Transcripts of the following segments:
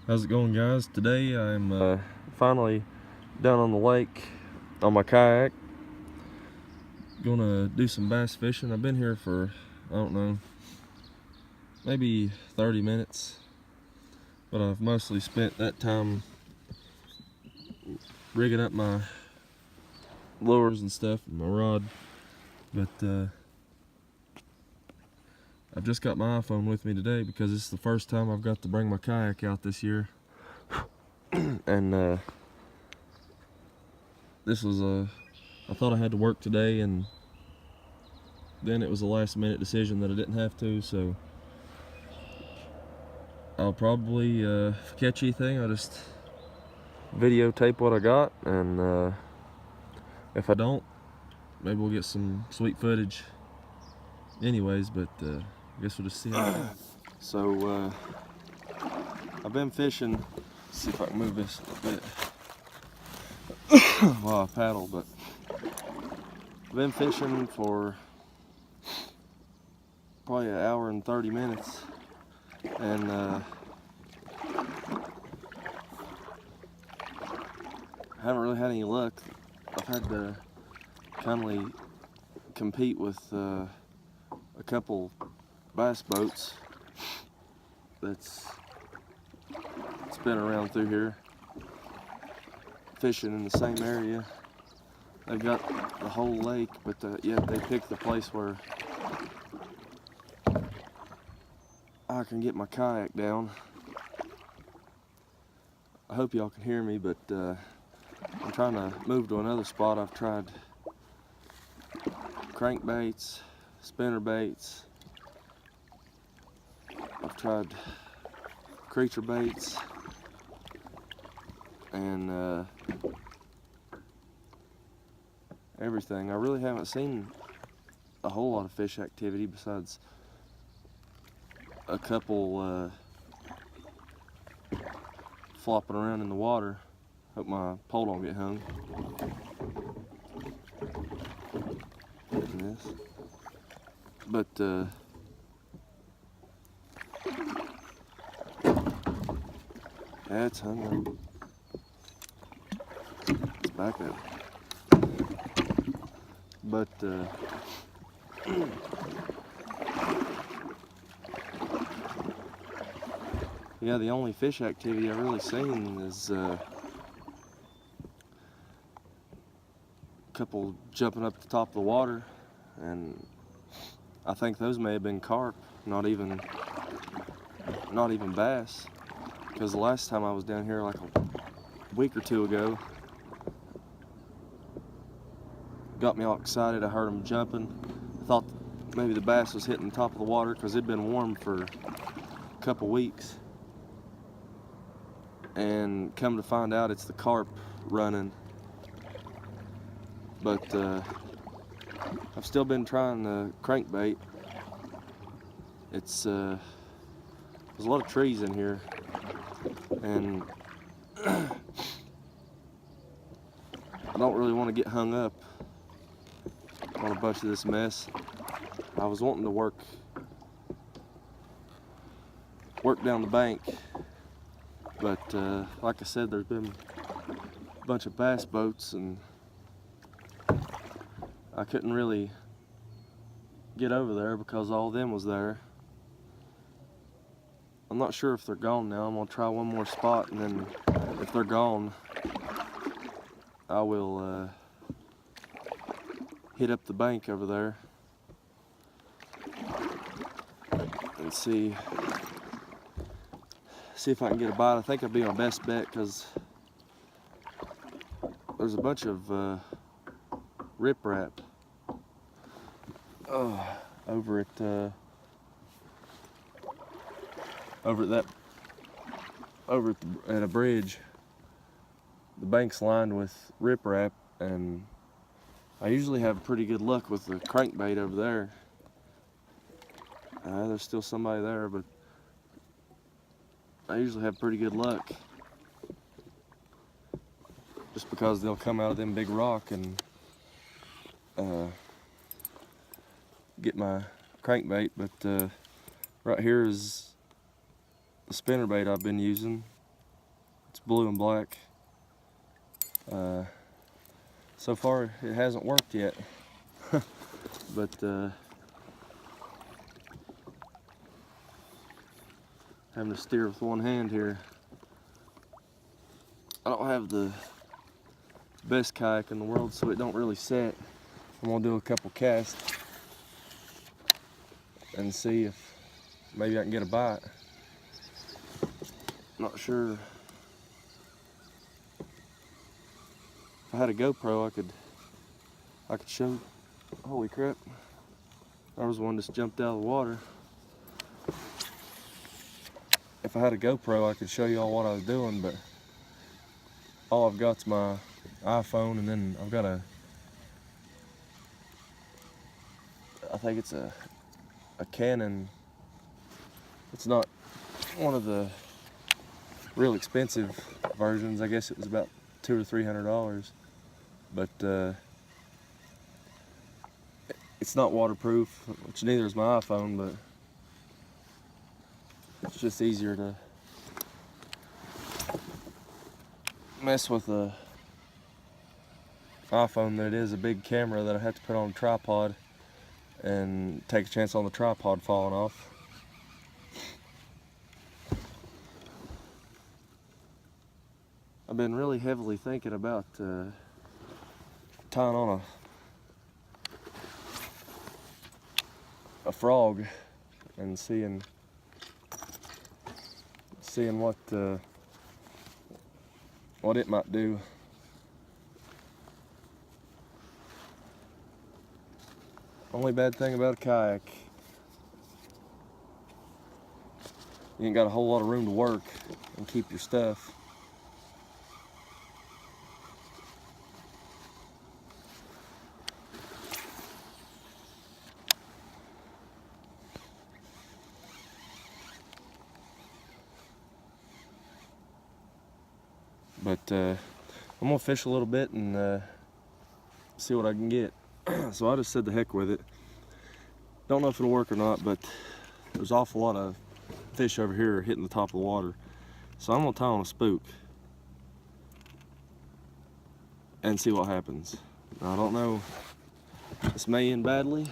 How's it going, guys? Today I'm finally down on the lake on my kayak. Gonna do some bass fishing. I've been here for, I don't know, maybe 30 minutes, but I've mostly spent that time rigging up my lures and stuff and my rod. But I've just got my iPhone with me today because it's the first time I've got to bring my kayak out this year. And this was I thought I had to work today, and then it was a last minute decision that I didn't have to, so I'll probably, if I catch anything, I'll just videotape what I got, and if I don't, maybe we'll get some sweet footage anyways, but I guess we'll just see how it goes. So I've been fishing. Let's see if I can move this a little bit while I paddle, but I've been fishing for probably an hour and 30 minutes, and I haven't really had any luck. I've had to kindly compete with a couple bass boats that's been around through here fishing in the same area. They've got the whole lake, but yet they picked the place where I can get my kayak down. I hope y'all can hear me, but I'm trying to move to another spot. I've tried crankbaits, spinner baits. I've tried creature baits, and everything. I really haven't seen a whole lot of fish activity besides a couple flopping around in the water. Hope my pole don't get hung. Getting this. But yeah, it's hung up. It's back up. But yeah, the only fish activity I've really seen is a couple jumping up the top of the water, and I think those may have been carp, not even bass, because the last time I was down here like a week or two ago, got me all excited. I heard them jumping. I thought maybe the bass was hitting the top of the water because it'd been warm for a couple weeks, and come to find out it's the carp running. But I've still been trying the crankbait. There's a lot of trees in here, and I don't really want to get hung up on a bunch of this mess. I was wanting to work down the bank, but like I said, there's been a bunch of bass boats, and I couldn't really get over there because all of them was there. I'm not sure if they're gone now. I'm gonna try one more spot, and then if they're gone, I will hit up the bank over there and see if I can get a bite. I think it'll be my best bet because there's a bunch of riprap over at a bridge. The bank's lined with riprap, and I usually have pretty good luck with the crankbait over there. There's still somebody there, but I usually have pretty good luck just because they'll come out of them big rock and get my crankbait. But right here is the spinnerbait I've been using. It's blue and black. So far it hasn't worked yet, but having to steer with one hand here. I don't have the best kayak in the world, so it don't really set. I'm gonna do a couple casts and see if maybe I can get a bite. Not sure. If I had a GoPro, I could show. Holy crap! There was one just jumped out of the water. If I had a GoPro, I could show you all what I was doing, but all I've got's my iPhone, and then I've got I think it's a Canon. It's not one of the real expensive versions. I guess it was about $200 or $300, but it's not waterproof, which neither is my iPhone, but it's just easier to mess with a iPhone than it is a big camera that I have to put on a tripod and take a chance on the tripod falling off. I've been really heavily thinking about tying on a frog and seeing what it might do. Only bad thing about a kayak, you ain't got a whole lot of room to work and keep your stuff. But I'm gonna fish a little bit and see what I can get. So I just said the heck with it. Don't know if it'll work or not, but there's an awful lot of fish over here hitting the top of the water. So I'm gonna tie on a spook and see what happens. Now, I don't know, this may end badly.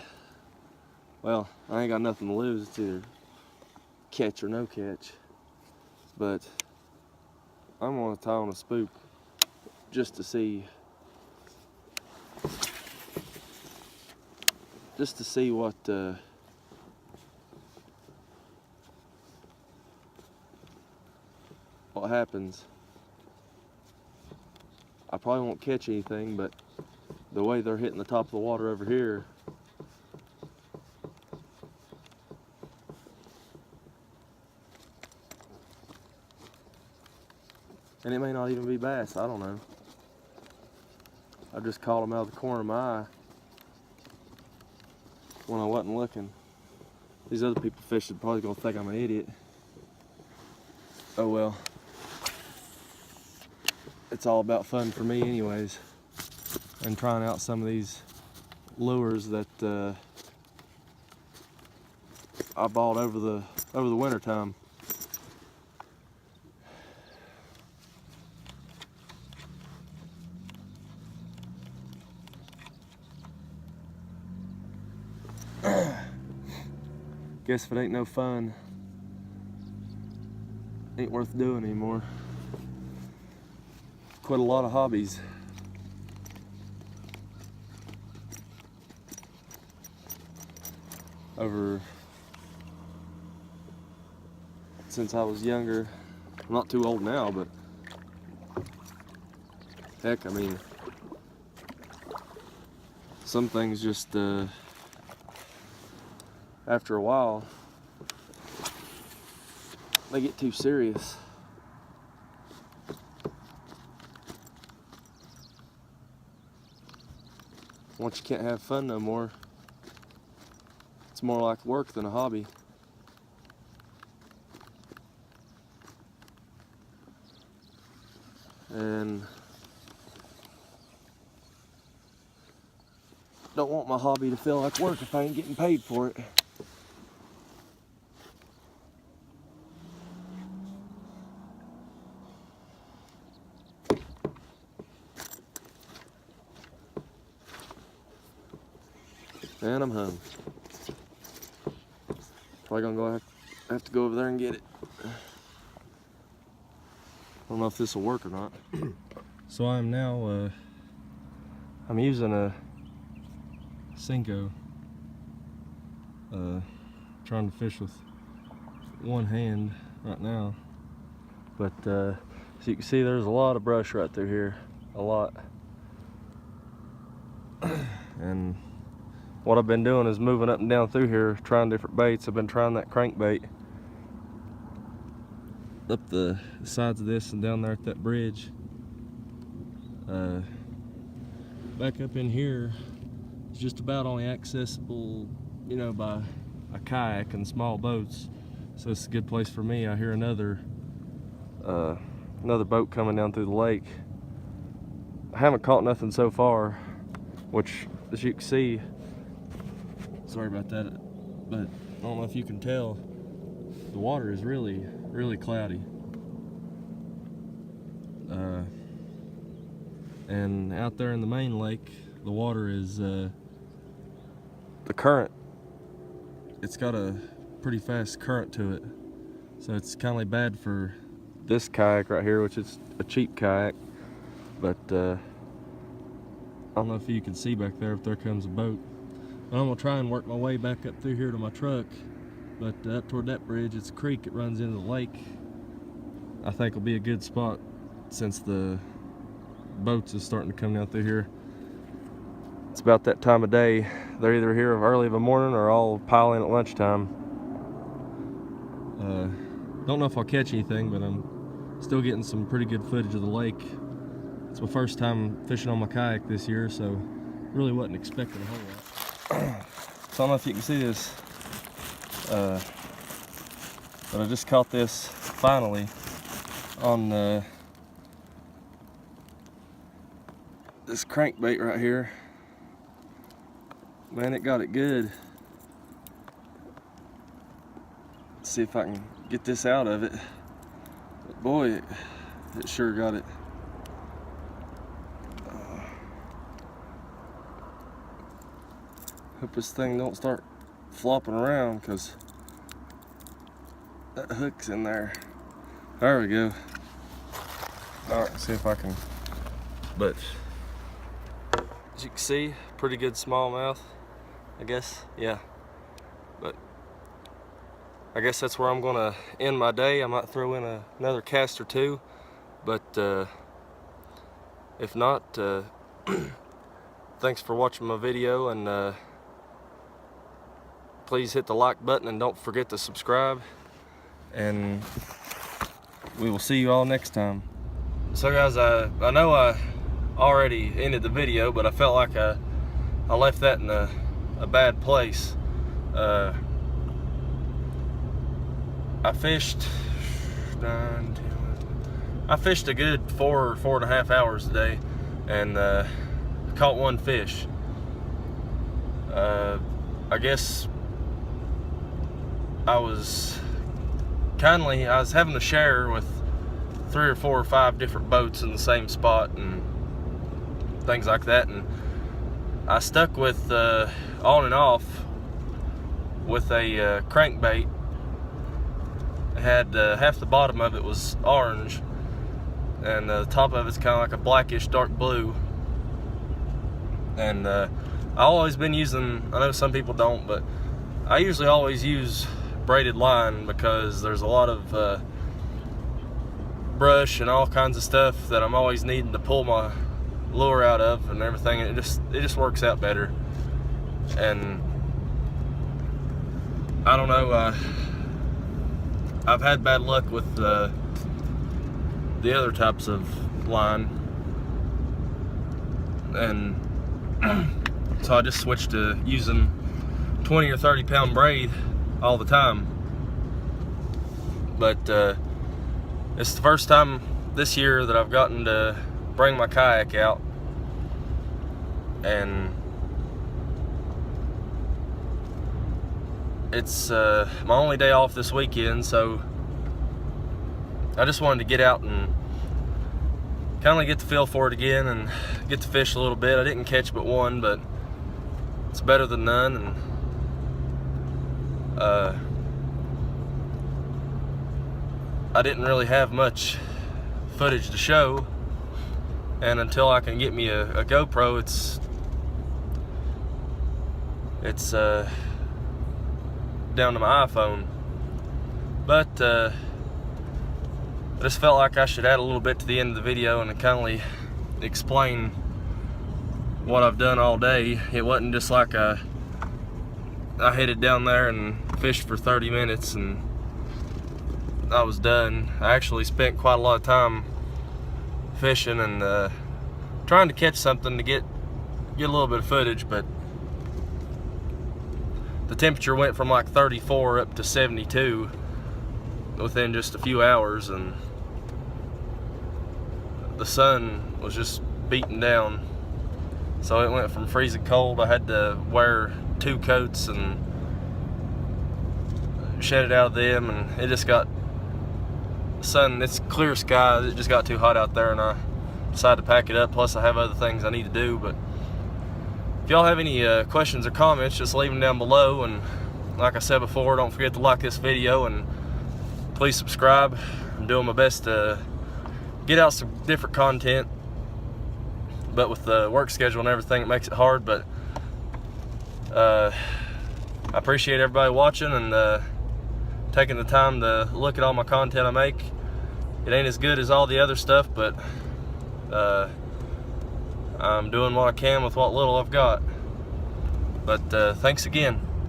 Well, I ain't got nothing to lose. It's either catch or no catch. But I'm gonna tie on a spook just to see what happens. I probably won't catch anything, but the way they're hitting the top of the water over here, and it may not even be bass, I don't know. I just caught them out of the corner of my eye when I wasn't looking. These other people fishing probably gonna think I'm an idiot. Oh well. It's all about fun for me anyways. And trying out some of these lures that I bought over the winter time. Guess if it ain't no fun, ain't worth doing anymore. Quit a lot of hobbies. Since I was younger. I'm not too old now, but heck, I mean, some things just after a while they get too serious. Once you can't have fun no more, it's more like work than a hobby. And don't want my hobby to feel like work if I ain't getting paid for it. And I'm home. Probably gonna have to go over there and get it. I don't know if this will work or not. So I'm now, I'm using a Senko, trying to fish with one hand right now. But as you can see, there's a lot of brush right through here, a lot. And what I've been doing is moving up and down through here, trying different baits. I've been trying that crankbait up the sides of this and down there at that bridge. Back up in here is just about only accessible, you know, by a kayak and small boats. So it's a good place for me. I hear another boat coming down through the lake. I haven't caught nothing so far, which, as you can see, sorry about that, but I don't know if you can tell, the water is really, really cloudy. And out there in the main lake, the water is, the current, it's got a pretty fast current to it. So it's kind of bad for this kayak right here, which is a cheap kayak. But I don't know if you can see back there if there comes a boat. But I'm gonna try and work my way back up through here to my truck. But up toward that bridge, it's a creek that runs into the lake. I think will be a good spot since the boats is starting to come down through here. It's about that time of day. They're either here early of a morning or all pile in at lunchtime. Don't know if I'll catch anything, but I'm still getting some pretty good footage of the lake. It's my first time fishing on my kayak this year, so really wasn't expecting a whole lot. So I don't know if you can see this, but I just caught this finally on this crankbait right here. Man, it got it good. Let's see if I can get this out of it. But boy, it sure got it. Hope this thing don't start flopping around, because that hook's in there. There we go. Alright, see if I can. But as you can see, pretty good smallmouth, I guess. Yeah. But I guess that's where I'm gonna end my day. I might throw in another cast or two, but if not, thanks for watching my video, and please hit the like button and don't forget to subscribe, and we will see you all next time. So guys, I know I already ended the video, but I felt like I left that in a bad place. I fished a good 4.5 hours today, and caught one fish. I guess I was having to share with 3 or 4 or 5 different boats in the same spot and things like that, and I stuck with on and off with a crankbait. It had half the bottom of it was orange, and the top of it's kind of like a blackish dark blue. And I've always been using, I know some people don't, but I usually always use braided line, because there's a lot of brush and all kinds of stuff that I'm always needing to pull my lure out of and everything. It just works out better. And I don't know, I've had bad luck with the other types of line, and so I just switched to using 20 or 30 pound braid all the time. But it's the first time this year that I've gotten to bring my kayak out, and it's my only day off this weekend, so I just wanted to get out and kind of get the feel for it again and get to fish a little bit. I didn't catch but one, but it's better than none, and I didn't really have much footage to show, and until I can get me a GoPro, it's down to my iPhone. But I just felt like I should add a little bit to the end of the video and kind of explain what I've done all day. It wasn't just like I headed down there and fished for 30 minutes and I was done. I actually spent quite a lot of time fishing and trying to catch something to get a little bit of footage, but the temperature went from like 34 up to 72 within just a few hours, and the sun was just beating down, so it went from freezing cold. I had to wear 2 coats and shed it out of them, and it just got sun. It's clear skies. It just got too hot out there, and I decided to pack it up. Plus I have other things I need to do. But if y'all have any questions or comments, just leave them down below, and like I said before, don't forget to like this video and please subscribe. I'm doing my best to get out some different content, but with the work schedule and everything, it makes it hard. But I appreciate everybody watching and taking the time to look at all my content I make. It ain't as good as all the other stuff, but I'm doing what I can with what little I've got. But thanks again.